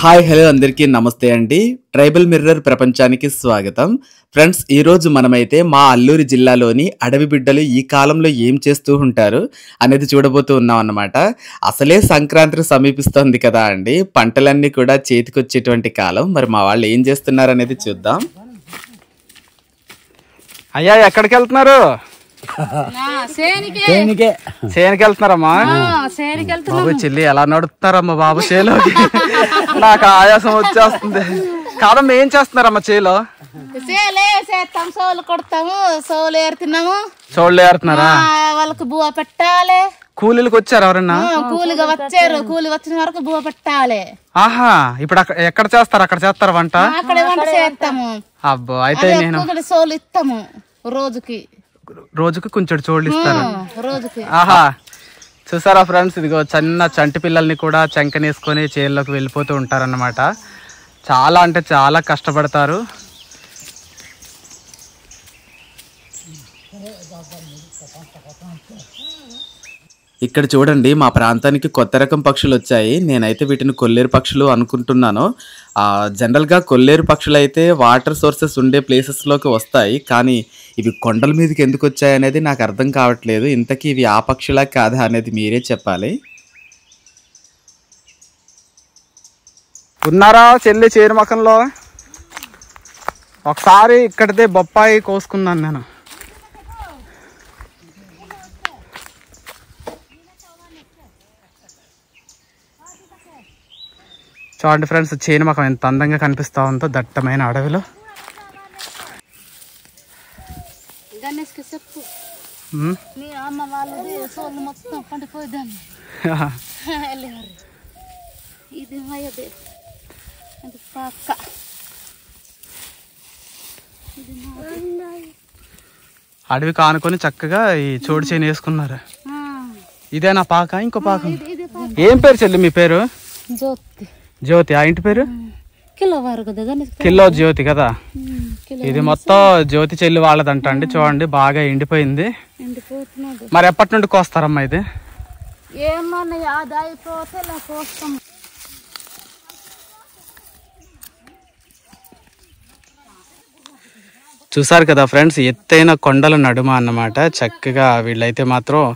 Hi hello అందరికీ నమస్తే అండి. ట్రైబల్ మిర్రర్ ప్రపంచానికి స్వాగతం. ఫ్రెండ్స్, ఈరోజు మనమైతే మా అల్లూరి జిల్లాలోని అడవి బిడ్డలు ఈ కాలంలో ఏం చేస్తూ ఉంటారు అనేది చూడబోతూ ఉన్నాం అన్నమాట. అసలే సంక్రాంతి సమీపిస్తోంది కదా అండి, పంటలన్నీ కూడా చేతికొచ్చేటువంటి కాలం. మరి మా వాళ్ళు ఏం చేస్తున్నారు అనేది చూద్దాం. అయ్యా ఎక్కడికి వెళ్తున్నారు? చేనికి వెళ్తున్నారమ్మా. బాబు చెల్లి ఎలా నడుపుతున్నారమ్మా బాబు చేలోకి? నాకు ఆయాసం వచ్చేస్తుంది. కాదమ్మా ఏం చేస్తున్నారమ్మా చేలో? చోళ్ళు ఏరుతున్నారా? వాళ్ళకి బువ్వ పెట్టాలి. కూలీలకు వచ్చారు ఎవరన్నా? కూలిగా వచ్చారు. కూలి వచ్చిన వరకు బువ్వ పెట్టాలి. ఆహా, ఇప్పుడు ఎక్కడ చేస్తారు? అక్కడ చేస్తారు వంట? అక్కడే వంట చేస్తాము. అబ్బో, అయితే నేను సోలు ఇస్తాము. రోజుకి కొంచెం చోళ్ళు ఇస్తారు. రోజుకి. ఆహా, చూసారా ఫ్రెండ్స్, ఇదిగో చిన్న చంటి పిల్లల్ని కూడా చెంకనేసుకొని చేల్లోకి వెళ్ళిపోతూ ఉంటారన్నమాట. చాలా అంటే చాలా కష్టపడతారు. ఇక్కడ చూడండి, మా ప్రాంతానికి కొత్త రకం పక్షులు వచ్చాయి. నేనైతే వీటిని కొల్లేరు పక్షులు అనుకుంటున్నాను. జనరల్గా కొల్లేరు పక్షులు అయితే వాటర్ సోర్సెస్ ఉండే ప్లేసెస్లోకి వస్తాయి, కానీ ఇవి కొండల మీదకి ఎందుకు వచ్చాయి అనేది నాకు అర్థం కావట్లేదు. ఇంతకీ ఇవి ఆ పక్షులా కాదా అనేది మీరే చెప్పాలి. ఉన్నారా చెల్లి చేరు మొఖంలో? ఒకసారి ఇక్కడితే బొప్పాయి కోసుకున్నాను నేను. చూడండి ఫ్రెండ్స్, చేను మొఖం ఎంత అందంగా కనిపిస్తూ ఉందో దట్టమైన అడవిలో. అడవి కానుకొని చక్కగా ఈ చోటు చేను వేసుకున్నారు. ఇదేనా పాక? ఇంకో పాక. ఏం పేరు చెల్లి మీ పేరు? జ్యోతి. ఆ ఇంటి పేరు? కిలో జ్యోతి కదా. ఇది మొత్తం జ్యోతి చెల్లి వాళ్ళదంట అండి. చూడండి బాగా ఎండిపోయింది. మరి ఎప్పటి నుండి కోస్తారమ్మా ఇది? చూసారు కదా ఫ్రెండ్స్, ఎత్తైన కొండల నడుమ అన్నమాట. చక్కగా వీళ్ళైతే మాత్రం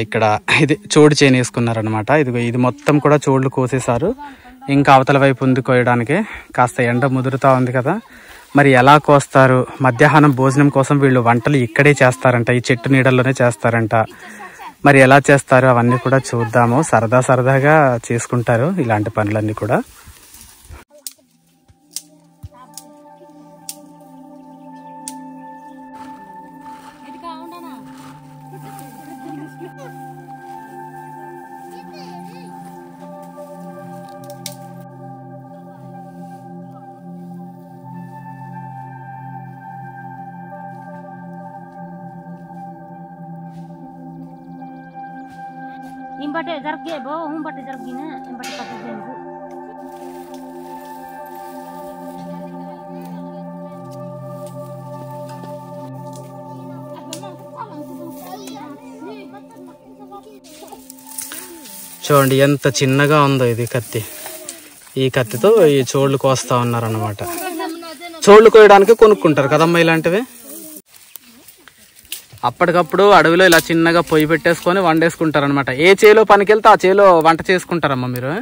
ఇక్కడ ఇది చోడు చేను వేసుకున్నారనమాట. ఇది మొత్తం కూడా చోళ్ళు కోసేశారు. ఇంకా అవతల వైపు ఉంది కోయడానికి. కాస్త ఎండ ముదురుతా ఉంది కదా, మరి ఎలా కోస్తారు? మధ్యాహ్నం భోజనం కోసం వీళ్ళు వంటలు ఇక్కడే చేస్తారంట, ఈ చెట్టు నీడల్లోనే చేస్తారంట. మరి ఎలా చేస్తారు అవన్నీ కూడా చూద్దాము. సరదాగా చేసుకుంటారు ఇలాంటి పనులన్నీ కూడా. इंबटे जरगे बो हम बटे जरगी ने इंबटे पटे देंगु చూడండి ఎంత చిన్నగా ఉందో ఇది కత్తి. ఈ కత్తితో ఈ చోళ్ళు కోస్తా ఉన్నారన్నమాట. చోళ్ళు కోయడానికి కొనుక్కుంటారు కదమ్మా ఇలాంటివి. అప్పటికప్పుడు అడవిలో ఇలా చిన్నగా పొయ్యి పెట్టేసుకొని వండేసుకుంటారు అనమాట. ఏ చేలో పనికి వెళ్తే ఆ చేలో వంట చేసుకుంటారమ్మా మీరు.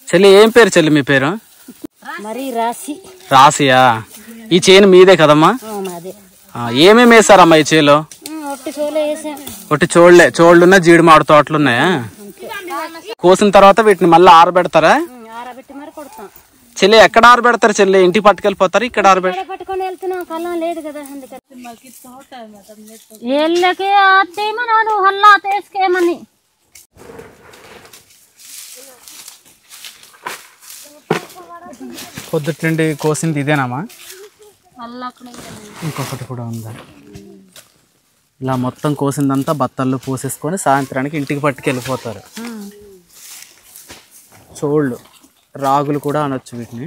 చెల్లి ఏం పేరు చెల్లి మీ పేరు? రాసియా. ఈ చేను మీదే కదమ్మా? ఏమేమి వేసారమ్మా ఈ చేలో? ఒకటి చోళ్ళున్నా జీడి మామిడి తోటలు ఉన్నాయా? కోసిన తర్వాత వీటిని మళ్ళీ ఆరబెడతారా? చెల్లి ఎక్కడ ఆరబెడతారు చెల్లి? ఇంటికి పట్టుకెళ్ళిపోతారు? ఇక్కడ పట్టుకొని వెళ్తున్నాం, కళ్ళం లేదు కదా. పొద్దుటి నుండి కోసింది ఇదేనామా? ఇంకొకటి కూడా ఉందా? ఇలా మొత్తం కోసిందంతా బత్తల్లో పోసేసుకొని సాయంత్రానికి ఇంటికి పట్టుకెళ్ళిపోతారు. చోళ్ళు రాగులు కూడా అనొచ్చు వీటిని.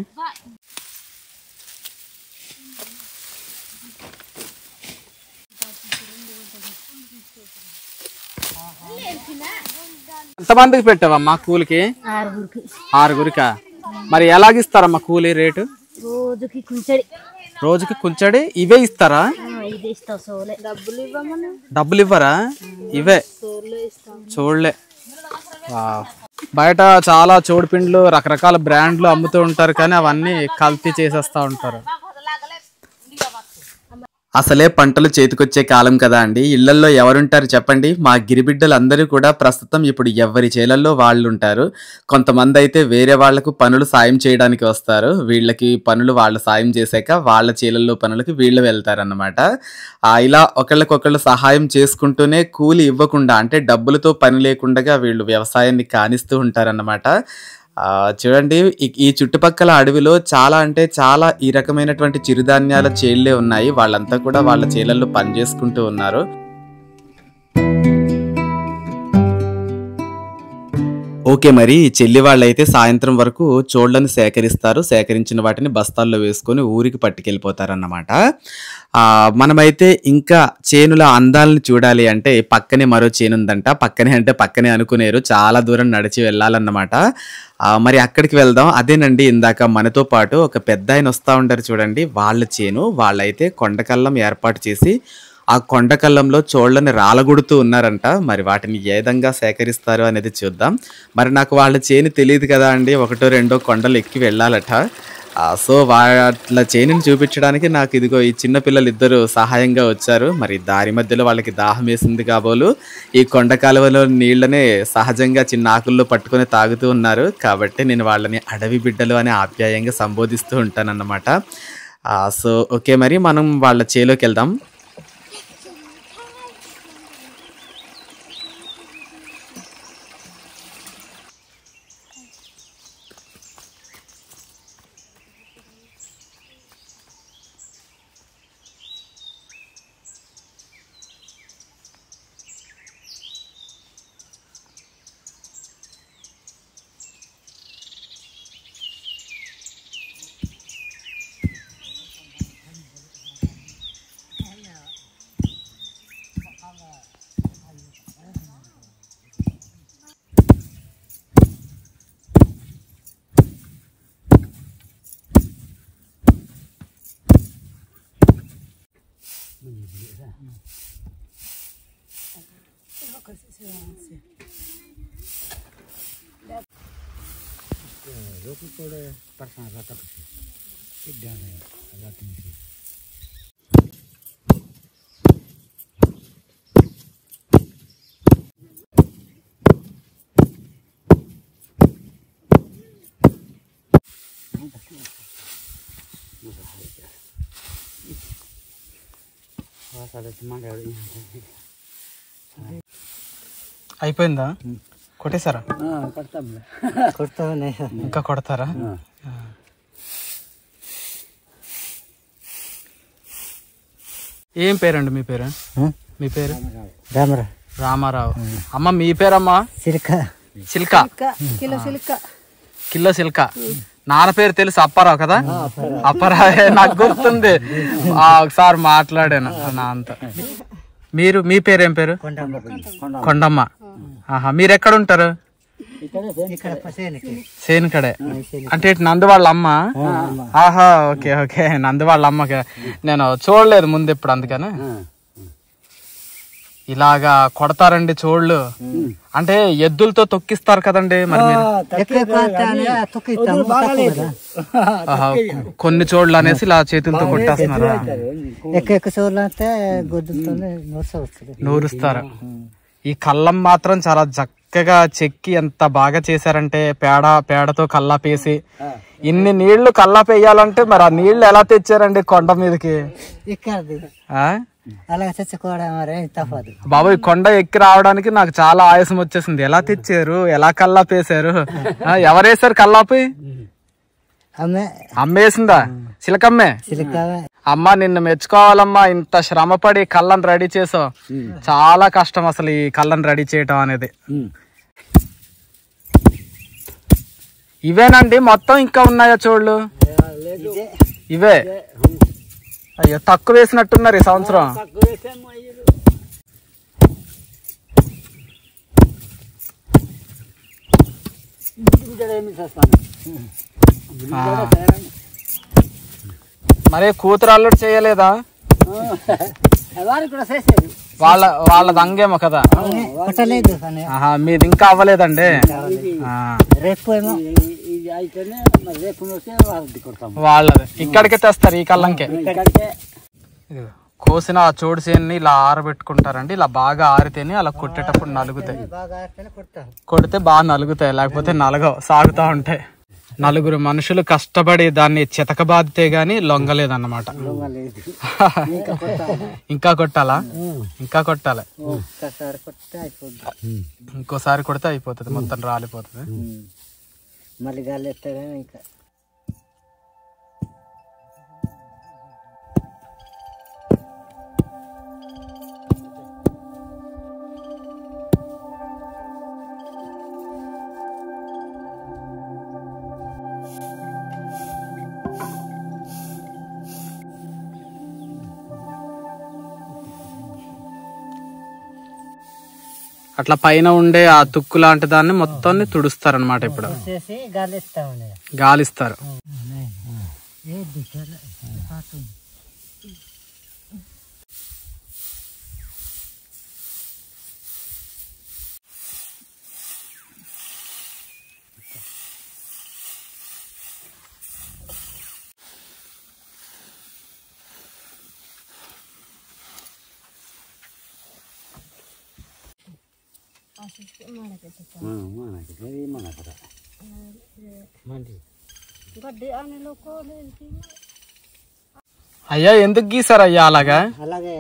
ఎంతమందికి పెట్టావమ్మా కూలికి? 6గురికి. 6గురికా? మరి ఎలాగిస్తారమ్మా కూలి రేటు? రోజుకి కుంచెడి. రోజుకి కుంచెడి ఇవే ఇస్తారా? ఇది ఇస్తావు సోలే. డబ్బులు ఇవ్వరా? ఇవే చూడలే. బయట చాలా చోడుపిండ్లు రకరకాల బ్రాండ్లు అమ్ముతూ ఉంటారు, కానీ అవన్నీ కల్తీ చేసేస్తా ఉంటారు. అసలే పంటలు చేతికొచ్చే కాలం కదా అండి. ఇళ్లల్లో ఎవరుంటారు చెప్పండి? మా గిరిబిడ్డలందరూ కూడా ప్రస్తుతం ఇప్పుడు ఎవరి చేలల్లో వాళ్ళు ఉంటారు. కొంతమంది అయితే వేరే వాళ్లకు పనులు సాయం చేయడానికి వస్తారు. వీళ్ళకి పనులు వాళ్ళు సాయం చేశాక వాళ్ళ చేలల్లో పనులకి వీళ్ళు వెళ్తారన్నమాట. ఇలా ఒకళ్ళకొకళ్ళు సహాయం చేసుకుంటూనే కూలి ఇవ్వకుండా, అంటే డబ్బులతో పని లేకుండా వీళ్ళు వ్యవసాయాన్ని కానిస్తూ ఉంటారన్నమాట. చూడండి, ఈ చుట్టుపక్కల అడవిలో చాలా అంటే చాలా ఈ రకమైనటువంటి చిరుధాన్యాల చేళ్లే ఉన్నాయి. వాళ్ళంతా కూడా వాళ్ళ చేలల్లో పని చేసుకుంటూ ఉన్నారు. ఓకే, మరి చెల్లి వాళ్ళైతే సాయంత్రం వరకు చోళ్లను సేకరిస్తారు. సేకరించిన వాటిని బస్తాల్లో వేసుకొని ఊరికి పట్టుకెళ్ళిపోతారన్నమాట. మనమైతే ఇంకా చేనుల అందాలను చూడాలి అంటే పక్కనే మరో చేను ఉందంట. పక్కనే అంటే పక్కనే అనుకునేరు, చాలా దూరం నడిచి వెళ్ళాలన్నమాట. మరి అక్కడికి వెళ్దాం. అదేనండి, ఇందాక మనతో పాటు ఒక పెద్ద ఆయన వస్తూ ఉంటారు చూడండి, వాళ్ళ చేను. వాళ్ళైతే కొండకల్లం ఏర్పాటు చేసి ఆ కొండకల్లంలో చోళ్ళని రాలగొడుతూ ఉన్నారంట. మరి వాటిని ఏ విధంగా సేకరిస్తారు అనేది చూద్దాం. మరి నాకు వాళ్ళ చేను తెలియదు కదా అండి, 1-2 కొండలు ఎక్కి వెళ్ళాలట. సో వాళ్ళ చేనుని చూపించడానికి నాకు ఇదిగో ఈ చిన్న పిల్లలు ఇద్దరు సహాయంగా వచ్చారు. మరి దారి మధ్యలో వాళ్ళకి దాహం వేసింది కాబోలు ఈ కొండ కాలువలో నీళ్ళనే సహజంగా చిన్న ఆకుల్లో పట్టుకొని తాగుతూ ఉన్నారు. కాబట్టి నేను వాళ్ళని అడవి బిడ్డలు అని ఆప్యాయంగా సంబోధిస్తూ ఉంటానన్నమాట. సో ఓకే, మరి మనం వాళ్ళ చేలోకి వెళ్దాం. అయిపోయిందా? కొట్టేశారా? ఇంకా కొడతారా? ఏం పేరండి మీ పేరు? మీ పేరు? రామారావు. అమ్మ మీ పేరమ్మా? సిల్క. కిలో సిల్క. నాన్న పేరు తెలుసు, అప్పారావు కదా? అప్పారావే, నాకు గుర్తుంది, ఒకసారి మాట్లాడాను నాన్నతో. మీరు మీ పేరు ఏం పేరు? కొండమ్మ. మీరు ఎక్కడ ఉంటారు? సేనుకడే. అంటే నందు వాళ్ళ అమ్మ? ఆహా, ఓకే ఓకే, నందు వాళ్ళ అమ్మకి నేను చూడలేదు ముందు ఎప్పుడు, అందుకని. ఇలాగా కొడతారండి చోళ్ళు, అంటే ఎద్దులతో తొక్కిస్తారు కదండి. మరి కొన్ని చోళ్ళు అనేసి ఇలా చేతులతో కొట్టేస్తున్నారా? నూరుస్తారు. ఈ కల్లం మాత్రం చాలా చక్కగా చెక్కి ఎంత బాగా చేశారంటే, పేడతో కల్లాపేసి ఇన్ని నీళ్లు కల్లాపేయాలంటే మరి ఆ నీళ్లు ఎలా తెచ్చారండి కొండ మీదకి? బాబు, ఈ కొండ ఎక్కి రావడానికి నాకు చాలా ఆయాసం వచ్చేసింది. ఎలా తెచ్చారు, ఎలా కల్లాపేశారు? ఎవరేసారు కల్లాపి? అమ్మేసిందా? సిలకమ్మే. అమ్మా, నిన్ను మెచ్చుకోవాలమ్మా, ఇంత శ్రమపడి కళ్ళని రెడీ చేసావు. చాలా కష్టం అసలు ఈ కళ్ళని రెడీ చేయటం అనేది. ఇవేనండి మొత్తం, ఇంకా ఉన్నాయా చోళ్ళు? ఇవే. అయ్యో, తక్కువ వేసినట్టున్నారు ఈ సంవత్సరం. మరి కూతురు అల్లుడు చేయలేదా? వాళ్ళ దంగేమో కదా. మీది ఇంకా అవ్వలేదండి. వాళ్ళది ఇక్కడికే తెస్తారు, ఈ కళ్ళంకే. కోసిన ఆ చోడు చేన్ని ఇలా ఆరబెట్టుకుంటారండి. ఇలా బాగా ఆరితేనే అలా కొట్టేటప్పుడు నలుగుతాయి. కొడితే బాగా నలుగుతాయి, లేకపోతే నలగవు, సాగుతా ఉంటాయి. నలుగురు మనుషులు కష్టపడి దాన్ని చితకబాదితే గాని లొంగలేదన్నమాట. ఇంకా కొట్టాలా? ఇంకా కొట్టాలి. ఇంకోసారి కొడితే అయిపోతుంది, మొత్తం రాలిపోతుంది. మళ్ళీ గాలి ఎత్తాగా ఇంకా అట్లా పైన ఉండే ఆ తుక్కు లాంటి దాన్ని మొత్తాన్ని తుడుస్తారు అనమాట. ఇప్పుడు గాలిస్తారు. అయ్యా ఎందుకు గీసారు అయ్యా అలాగా? అలాగే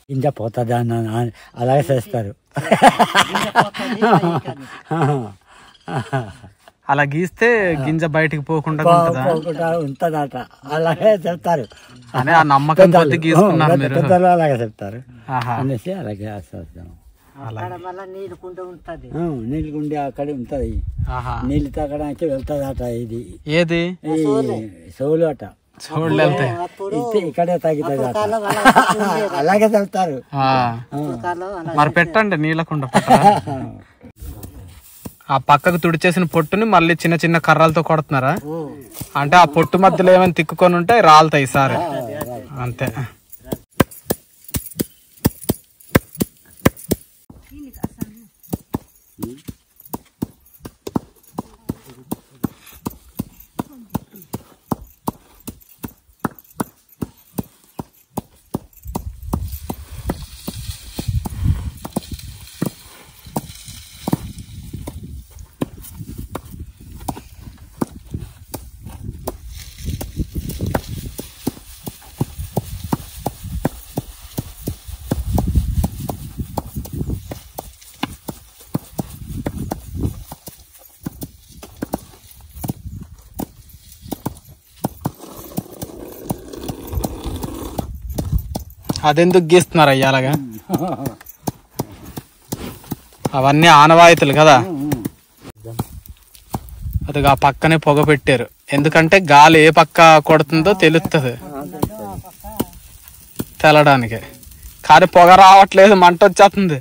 గింజ పోతుంది అని అలాగే చేస్తారు. అలా గీస్తే గింజ బయటికి పోకుండా ఉంటదట, అలాగే చెప్తారు. అని ఆ నమ్మకం కొద్ది గీసుకున్నారు మీరు. అలాగే చెప్తారు అనేసి అలాగే చేస్తాం. నీళ్ళకుంటే ఉంటది, నీళ్ళకుండి అక్కడ ఉంటది, నీళ్ళు తాగడానికి వెళ్తాదట. ఇది ఏది సోలు అట, సోళ్ళు వెళ్తాయి, ఇక్కడే తాగుతుంది అలాగే చెప్తారు. మరి పెట్టండి నీళ్ళకుండా. ఆ పక్కకు తుడిచేసిన పొట్టుని మళ్ళీ చిన్న చిన్న కర్రలతో కొడుతున్నారా? అంటే ఆ పొట్టు మధ్యలో ఏమైనా తిక్కుకొని ఉంటే రాలుతాయి సార్, అంతే. అదెందుకు గీస్తున్నారు అయ్యా అలాగా? అవన్నీ ఆనవాయితీలు కదా. అదిగా పక్కనే పొగ పెట్టారు, ఎందుకంటే గాలి ఏ పక్క కొడుతుందో తెలుస్తుంది తెలడానికి. కానీ పొగ రావట్లేదు, మంట వచ్చేస్తుంది.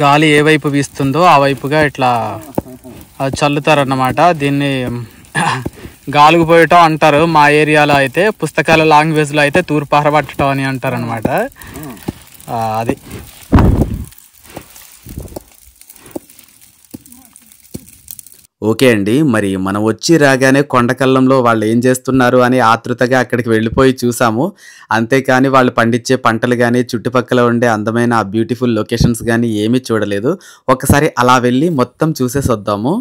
గాలి ఏ వైపు వీస్తుందో ఆ వైపుగా ఇట్లా చల్లుతారన్నమాట. దీన్ని గాలుగు పోయటం అంటారు. మా ఏరియాలో అయితే, పుస్తకాల లాంగ్వేజ్లో అయితే తూర్పార పట్టడం అని అంటారనమాట. అది ఓకే అండి. మరి మనం వచ్చి రాగానే కొండకల్లంలో వాళ్ళు ఏం చేస్తున్నారు అని ఆతృతగా అక్కడికి వెళ్ళిపోయి చూసాము. అంతేకాని వాళ్ళు పండించే పంటలు గాని, చుట్టుపక్కల ఉండే అందమైన ఆ బ్యూటిఫుల్ లొకేషన్స్ గాని ఏమీ చూడలేదు. ఒకసారి అలా వెళ్ళి మొత్తం చూసేసొద్దాము.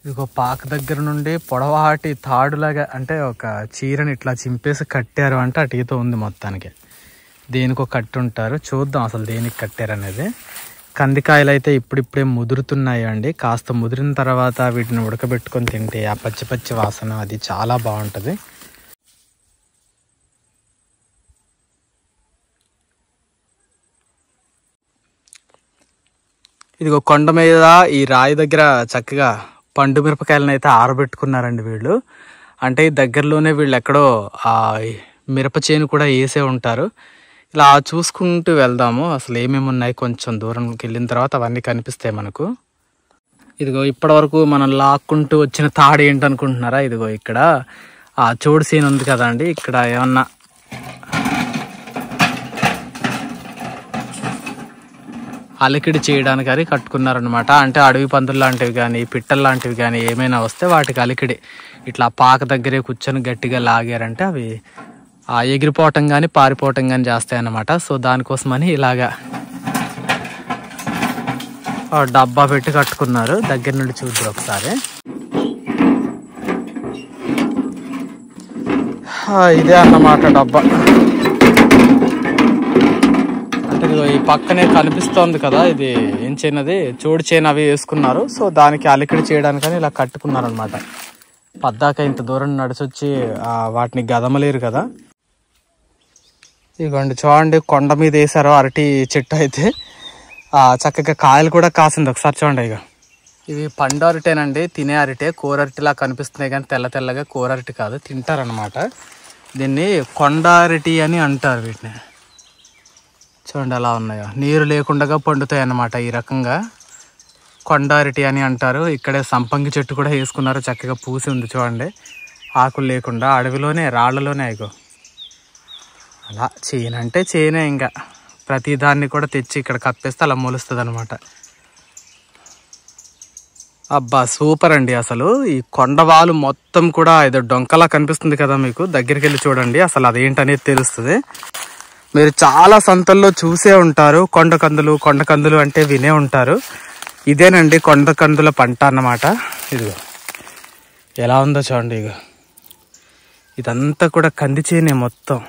ఇదిగో పాక దగ్గర నుండి పొడవాటి తాడులాగా అంటే ఒక చీరని ఇట్లా చింపేసి కట్టారు అంటే అటు ఈత ఉంది మొత్తానికి. దేనికో కట్టి ఉంటారు. చూద్దాం అసలు దేనికి కట్టారు అనేది. కందికాయలు అయితే ఇప్పుడిప్పుడే ముదురుతున్నాయి అండి. కాస్త ముదిరిన తర్వాత వీటిని ఉడకబెట్టుకొని తింటే ఆ పచ్చి పచ్చి వాసన అది చాలా బాగుంటుంది. ఇదిగో కొండ మీద ఈ రాయి దగ్గర చక్కగా పండు మిరపకాయలను అయితే ఆరబెట్టుకున్నారండి వీళ్ళు. అంటే దగ్గరలోనే వీళ్ళు ఎక్కడో ఆ మిరప చేను కూడా వేసే ఉంటారు. ఇలా చూసుకుంటూ వెళ్దాము అసలు ఏమేమి ఉన్నాయి. కొంచెం దూరంకి వెళ్ళిన తర్వాత అవన్నీ కనిపిస్తాయి మనకు. ఇదిగో ఇప్పటి వరకు మనం లాక్కుంటూ వచ్చిన తాడు ఏంటనుకుంటున్నారా? ఇదిగో ఇక్కడ ఆ చోడు సీన్ ఉంది కదా అండి. ఇక్కడ ఏమన్నా అలికిడి చేయడానికి అది కట్టుకున్నారనమాట. అంటే అడవి పందులు లాంటివి కానీ పిట్టలు లాంటివి కానీ ఏమైనా వస్తే వాటికి అలికిడి ఇట్లా పాక దగ్గరే కూర్చొని గట్టిగా లాగారంటే అవి ఎగిరిపోవటం కానీ పారిపోవటం కానీ చేస్తాయన్నమాట. సో దానికోసమని ఇలాగా డబ్బా పెట్టి కట్టుకున్నారు. దగ్గర నుండి చూద్దాం ఒకసారి. ఇదే అన్నమాట డబ్బా. అంటే ఈ పక్కనే కనిపిస్తోంది కదా, ఇది ఏం చేయనది చోడు చేయని అవి వేసుకున్నారు. సో దానికి అలికిడి చేయడానికని ఇలా కట్టుకున్నారు అనమాట. పద్దాక ఇంత దూరం నడిచొచ్చి వాటిని గదమలేరు కదా. ఇదిగోండి చూడండి, కొండ మీద వేసారు అరటి చెట్టు అయితే చక్కగా కాయలు కూడా కాసింది. ఒకసారి చూడండి. ఇక ఇవి పండు అరటేనండి, తినే అరటే. కూర అరటిలా కనిపిస్తున్నాయి కానీ తెల్ల తెల్లగా కూర అరటి కాదు, తింటారనమాట. దీన్ని కొండ అరటి అని అంటారు వీటిని. చూడండి ఎలా ఉన్నాయో, నీరు లేకుండా పండుతాయి అన్నమాట. ఈ రకంగా కొండ అరటి అని అంటారు. ఇక్కడే సంపంగి చెట్టు కూడా వేసుకున్నారు, చక్కగా పూసి ఉంది చూడండి, ఆకులు లేకుండా. అడవిలోనే రాళ్లలోనే. ఇగో అలా చేను అంటే చేనే, ఇంకా ప్రతి దాన్ని కూడా తెచ్చి ఇక్కడ కప్పేస్తే అలా మొలుస్తుంది అనమాట. అబ్బా సూపర్ అండి. అసలు ఈ కొండవాలు మొత్తం కూడా ఏదో డొంకలా కనిపిస్తుంది కదా మీకు. దగ్గరికి వెళ్ళి చూడండి అసలు అదేంటనేది తెలుస్తుంది. మీరు చాలా సంతల్లో చూసే ఉంటారు కొండ కందులు అంటే వినే ఉంటారు. ఇదేనండి కొండ కందుల పంట అన్నమాట. ఇదిగో ఎలా ఉందో చూడండి. ఇగో ఇదంతా కూడా కంది చేనే మొత్తం.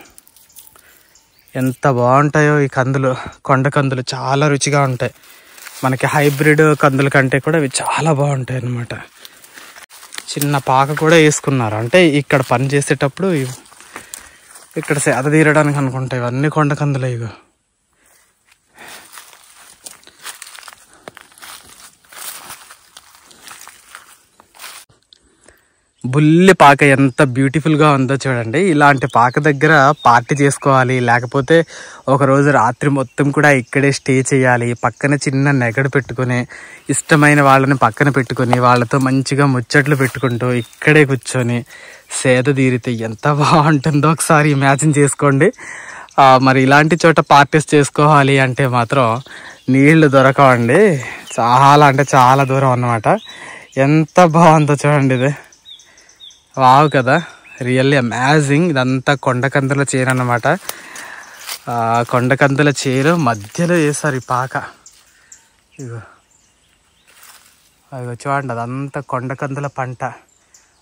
ఎంత బాగుంటాయో ఈ కందులు. కొండ కందులు చాలా రుచిగా ఉంటాయి. మనకి హైబ్రిడ్ కందుల కంటే కూడా ఇవి చాలా బాగుంటాయి అన్నమాట. చిన్న పాక కూడా వేసుకున్నారు. అంటే ఇక్కడ పని చేసేటప్పుడు ఇక్కడ సేద తీరడానికి అనుకుంటా. ఇవన్నీ కొండ కందులే. ఇగో బుల్లి పాక ఎంత బ్యూటిఫుల్గా ఉందో చూడండి. ఇలాంటి పాక దగ్గర పార్టీ చేసుకోవాలి, లేకపోతే ఒకరోజు రాత్రి మొత్తం కూడా ఇక్కడే స్టే చేయాలి. పక్కన చిన్న నెగడు పెట్టుకుని ఇష్టమైన వాళ్ళని పక్కన పెట్టుకుని వాళ్ళతో మంచిగా ముచ్చట్లు పెట్టుకుంటూ ఇక్కడే కూర్చొని సేద తీరితే ఎంత బాగుంటుందో ఒకసారి ఇమాజిన్ చేసుకోండి. మరి ఇలాంటి చోట పార్టీస్ చేసుకోవాలి అంటే మాత్రం నీళ్లు దొరకవండి. చాలా అంటే చాలా దూరం అన్నమాట. ఎంత బాగుందో చూడండి. ఇది వావ్ కదా, రియల్లీ అమేజింగ్. ఇదంతా కొండకందుల చేను అన్నమాట. కొండకందుల చేను మధ్యలో వేసారు ఈ పాక. ఇగో అదిగో చూడండి, అదంతా కొండకందుల పంట.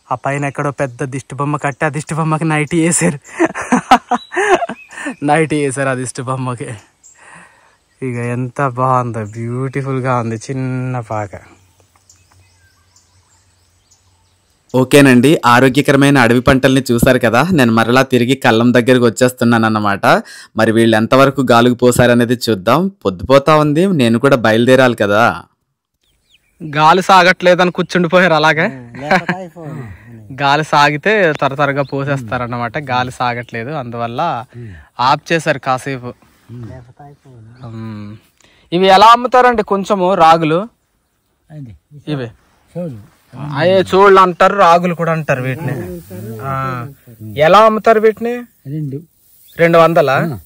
ఆ పైన ఎక్కడో పెద్ద దిష్టి బొమ్మ కట్టి ఆ దిష్టి బొమ్మకి నైట్ వేసారు. నైట్ వేసారు ఆ దిష్టి బొమ్మకి. ఇక ఎంత బాగుందో, బ్యూటిఫుల్గా ఉంది చిన్న పాక. ఓకేనండి, ఆరోగ్యకరమైన అడవి పంటల్ని చూసారు కదా. నేను మరలా తిరిగి కళ్ళం దగ్గరికి వచ్చేస్తున్నాను అన్నమాట. మరి వీళ్ళు ఎంతవరకు గాలుగు పోసారనేది చూద్దాం. పొద్దుపోతా ఉంది, నేను కూడా బయలుదేరాలి కదా. గాలి సాగట్లేదని కూర్చుండిపోయారు అలాగే. గాలి సాగితే త్వరగా పోసేస్తారన్నమాట. గాలి సాగట్లేదు, అందువల్ల ఆఫ్ చేశారు కాసేపు. ఇవి ఎలా అమ్ముతారండి కొంచెము రాగులు? ఇవి అయ్యే చూళ్ళు అంటారు, రాగులు కూడా అంటారు వీటిని. ఎలా అమ్ముతారు వీటిని? 200.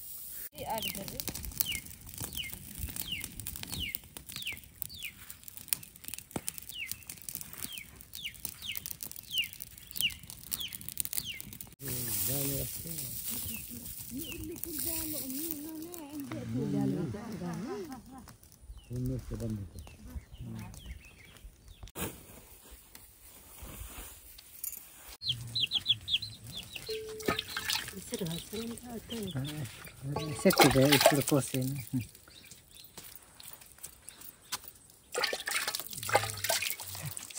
చెట్టు ఇప్పుడు కోసేను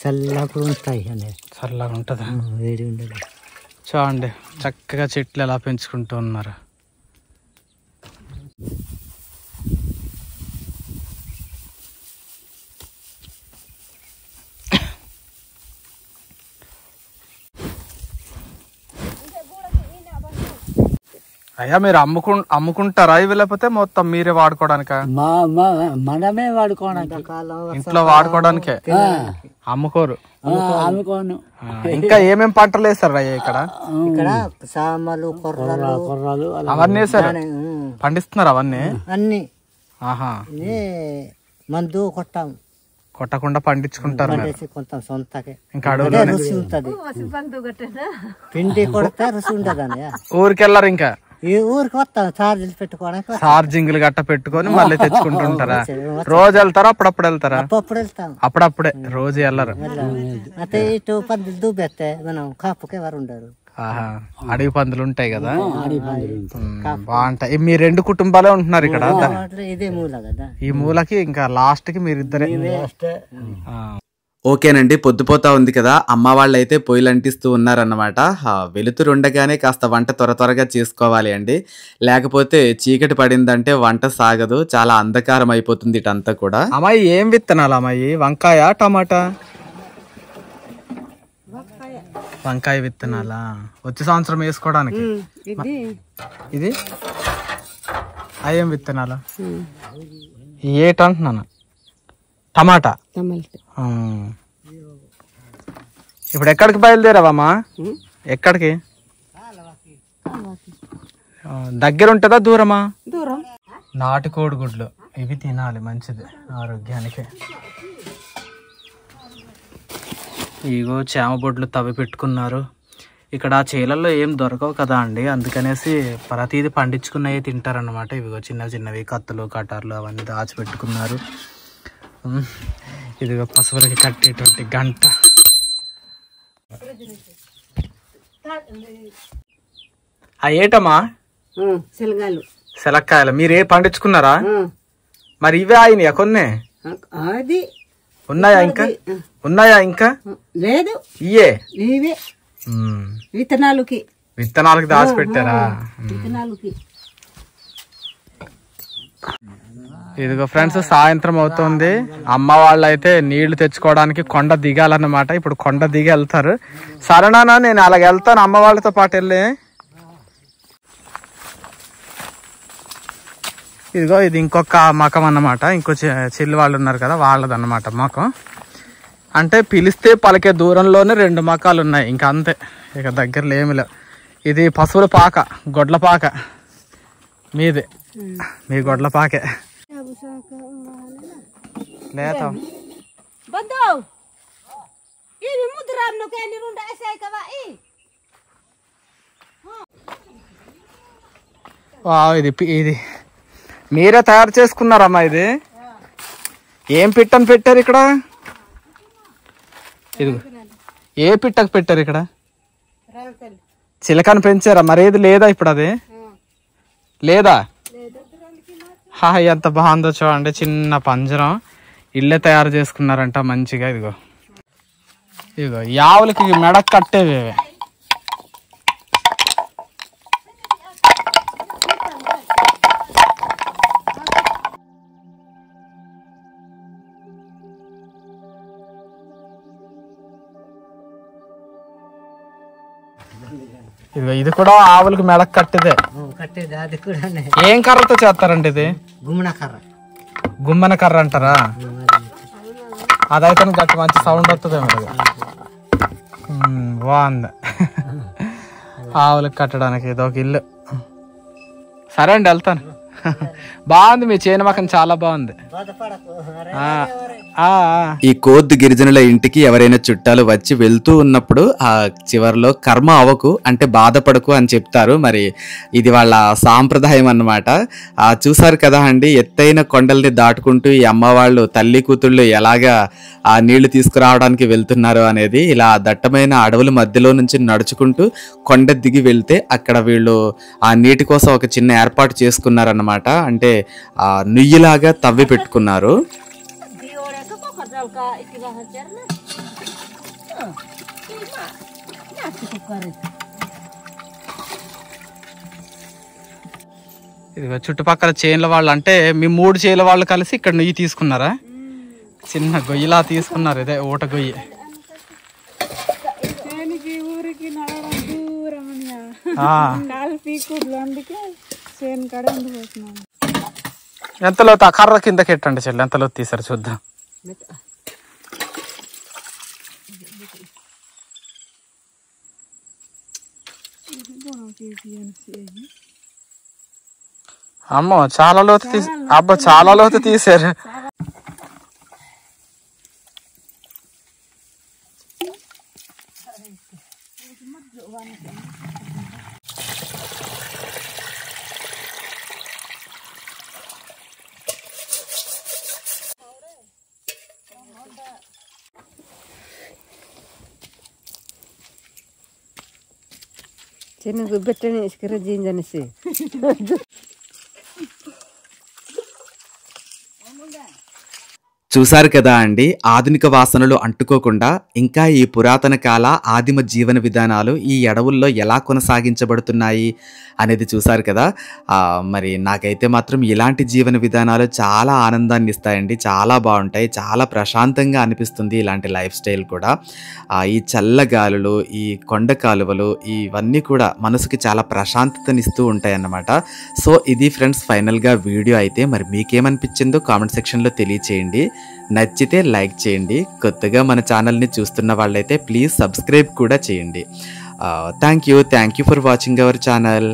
చల్లగా ఉంటాయి అనే చల్లగా ఉంటుందా? వేడి ఉండదు. చూడండి చక్కగా చెట్లు ఎలా పెంచుకుంటూ ఉన్నారు. అయ్యా మీరు అమ్ముకుంటారా ఇవి లేకపోతే మొత్తం మీరే వాడుకోవడానికా? మనమే వాడుకోవడానికి ఇంట్లో వాడుకోవడానికే, అమ్ముకోరు. అమ్ముకోను. ఇంకా ఏమేం పంటలు వేస్తారు అయ్యా ఇక్కడ? ఇక్కడ సామలు కొర్రలు అవన్నీ వేసారు, పండిస్తున్నారు అవన్నీ అన్ని. ఆహా, మందు కొట్టకుండా పండించుకుంటారు కొంత సొంతకే. ఇంకా అడవులో రుచి ఉంటది, పిండి కొడితే రుచి ఉంటదని. ఊరికి వెళ్ళారు ఇంకా? ఈ ఊరికి వస్తాం ఛార్జీలు పెట్టుకోవడానికి. ఛార్జింగ్లు గట్ట పెట్టుకొని మళ్ళీ తెచ్చుకుంటుంటారా? రోజు వెళ్తారా అప్పుడప్పుడు వెళ్తారా? అప్పుడు వెళ్తాం. అప్పుడప్పుడే, రోజు వెళ్ళరు. అయితే ఇటు పందులు దూబెత్తే మనం కాపుకి ఎవరు ఉండరు. అడవి పందులు ఉంటాయి కదా, బాగుంటాయి. మీ 2 కుటుంబాలే ఉంటున్నారు ఇక్కడ. ఇదే మూల కదా, ఈ మూలకి ఇంకా లాస్ట్ కి మీరిద్దరే. ఓకేనండి, పొద్దుపోతా ఉంది కదా, అమ్మ వాళ్ళు అయితే పొయ్యిలు అంటిస్తూ ఉన్నారన్నమాట. వెలుతురు ఉండగానే కాస్త వంట త్వరగా చేసుకోవాలి అండి, లేకపోతే చీకటి పడిందంటే వంట సాగదు, చాలా అంధకారం అయిపోతుంది ఇటంతా కూడా. అమ్మాయి ఏం విత్తనాలు అమ్మాయి? వంకాయ, టమాటా? వంకాయ విత్తనాలా? వచ్చే సంవత్సరం వేసుకోవడానికి. ఇది అయ్యేం విత్తనాలు? ఏటంటున్నాను, టమాటా. ఇప్పుడు ఎక్కడికి బయలుదేరావమ్మా? ఎక్కడికి? దగ్గర ఉంటుందా దూరమా? దూరం. నాటుకోడి గుడ్లు ఇవి తినాలి, మంచిది ఆరోగ్యానికి. ఇగో చేమ బొడ్లు తవ్వి పెట్టుకున్నారు. ఇక్కడ చేలల్లో ఏం దొరకవు కదా అండి, అందుకనేసి ప్రతిదీ పండించుకున్నవి తింటారన్నమాట. ఇవిగో చిన్నవి కత్తులు, కటార్లు అవన్నీ దాచిపెట్టుకున్నారు. ఇదిగో పశువులకి కట్టేటువంటి గంట. ఏటమ్మా? శెలక్కాయలు. మీరే పండించుకున్నారా? మరి ఇవే అయినాయా? కొన్ని ఉన్నాయా ఇంకా? లేదు, ఇయే ఇవే విత్తనాలకి దాచిపెట్టారా? ఇదిగో ఫ్రెండ్స్, సాయంత్రం అవుతుంది. అమ్మ వాళ్ళు అయితే నీళ్లు తెచ్చుకోవడానికి కొండ దిగాలన్నమాట. ఇప్పుడు కొండ దిగి వెళ్తారు. సరేనా, నేను అలాగ వెళ్తాను అమ్మ వాళ్ళతో పాటు వెళ్ళి. ఇదిగో ఇది ఇంకొక మకం అన్నమాట. ఇంకో చెల్లి వాళ్ళు ఉన్నారు కదా, వాళ్ళదన్నమాట మకం. అంటే పిలిస్తే పలికే దూరంలోనే 2 మకాలు ఉన్నాయి, ఇంకా అంతే, ఇక దగ్గరలో ఏమి లేవు. ఇది పశువుల పాక, గొడ్ల పాక. మీది మీ గొడ్ల పాకే లేదా? ఇది మీరే తయారు చేసుకున్నారమ్మా? ఇది ఏం పిట్టని పెట్టారు ఇక్కడ? ఇది ఏ పిట్టకు పెట్టారు ఇక్కడ? చిలకని పెంచారా? మరి ఏది లేదా ఇప్పుడు? అది లేదా? ఎంత బాగుందో చూడండి, చిన్న పంజరం, ఇల్లే తయారు చేసుకున్నారంట మంచిగా. ఇదిగో యావులకి మెడకు కట్టేవి. ఇదిగో ఇది కూడా ఆవులకు మెడకు కట్టేదే. అది కూడా ఏం కర్రతో చేస్తారండి ఇది? గుమ్మన కర్ర అంటారా? అదైతే గట్టి మంచి సౌండ్ వస్తుందేమో. బాగుంది. ఆవులకు కట్టడానికి ఇది ఒక ఇల్లు. సరే అండి, వెళ్తాను. బాగుంది మీ చేను మాకం చాలా బాగుంది. ఈ కోద్ గిరిజనుల ఇంటికి ఎవరైనా చుట్టాలు వచ్చి వెళ్తూ ఉన్నప్పుడు ఆ చివరిలో కర్మ అవకు అంటే బాధపడకు అని చెప్తారు. మరి ఇది వాళ్ళ సాంప్రదాయం అన్నమాట. చూసారు కదా అండి, ఎత్తైన కొండల్ని దాటుకుంటూ ఈ అమ్మ వాళ్ళు తల్లి కూతుళ్ళు ఎలాగా ఆ నీళ్లు తీసుకురావడానికి వెళ్తున్నారు అనేది. ఇలా దట్టమైన అడవుల మధ్యలో నుంచి నడుచుకుంటూ కొండ దిగి వెళ్తే అక్కడ వీళ్ళు ఆ నీటి కోసం ఒక చిన్న ఏర్పాటు చేసుకున్నారన్నమాట. అంటే ఆ నుయ్యిలాగా తవ్వి పెట్టుకున్నారు. ఇదిగో చుట్టుపక్కల చేనుల వాళ్ళు అంటే మీ 3 చేనుల వాళ్ళు కలిసి ఇక్కడ నుయ్యి తీసుకున్నారా? చిన్న గొయ్యిలా తీసుకున్నారు. ఇదే ఊట గొయ్యి. ఎంతలో కర్ర కిందకి ఎట్టండి చెల్లి, ఎంతలో తీసారు చూద్దాం. అమ్మో చాలా లోతు తీసి, అబ్బా చాలా లోతు తీసారు. చిన్న గుబ్బెట్టని ఇసుకర జీంజనేసి చూసారు కదా అండి, ఆధునిక వాసనలు అంటుకోకుండా ఇంకా ఈ పురాతన కాల ఆదిమ జీవన విధానాలు ఈ అడవుల్లో ఎలా కొనసాగించబడుతున్నాయి అనేది చూసారు కదా. మరి నాకైతే మాత్రం ఇలాంటి జీవన విధానాలు చాలా ఆనందాన్ని ఇస్తాయండి. చాలా బాగుంటాయి, చాలా ప్రశాంతంగా అనిపిస్తుంది ఇలాంటి లైఫ్ స్టైల్ కూడా. ఈ చల్లగాలులు, ఈ కొండ కాలువలు ఇవన్నీ కూడా మనసుకి చాలా ప్రశాంతతనిస్తూ ఉంటాయి అన్నమాట. సో ఇది ఫ్రెండ్స్ ఫైనల్గా వీడియో అయితే. మరి మీకేమనిపించిందో కామెంట్ సెక్షన్లో తెలియచేయండి. నచ్చితే లైక్ చేయండి. కొత్తగా మన ఛానల్ని చూస్తున్న వాళ్ళైతే ప్లీజ్ సబ్స్క్రైబ్ కూడా చేయండి. Thank you for watching our channel.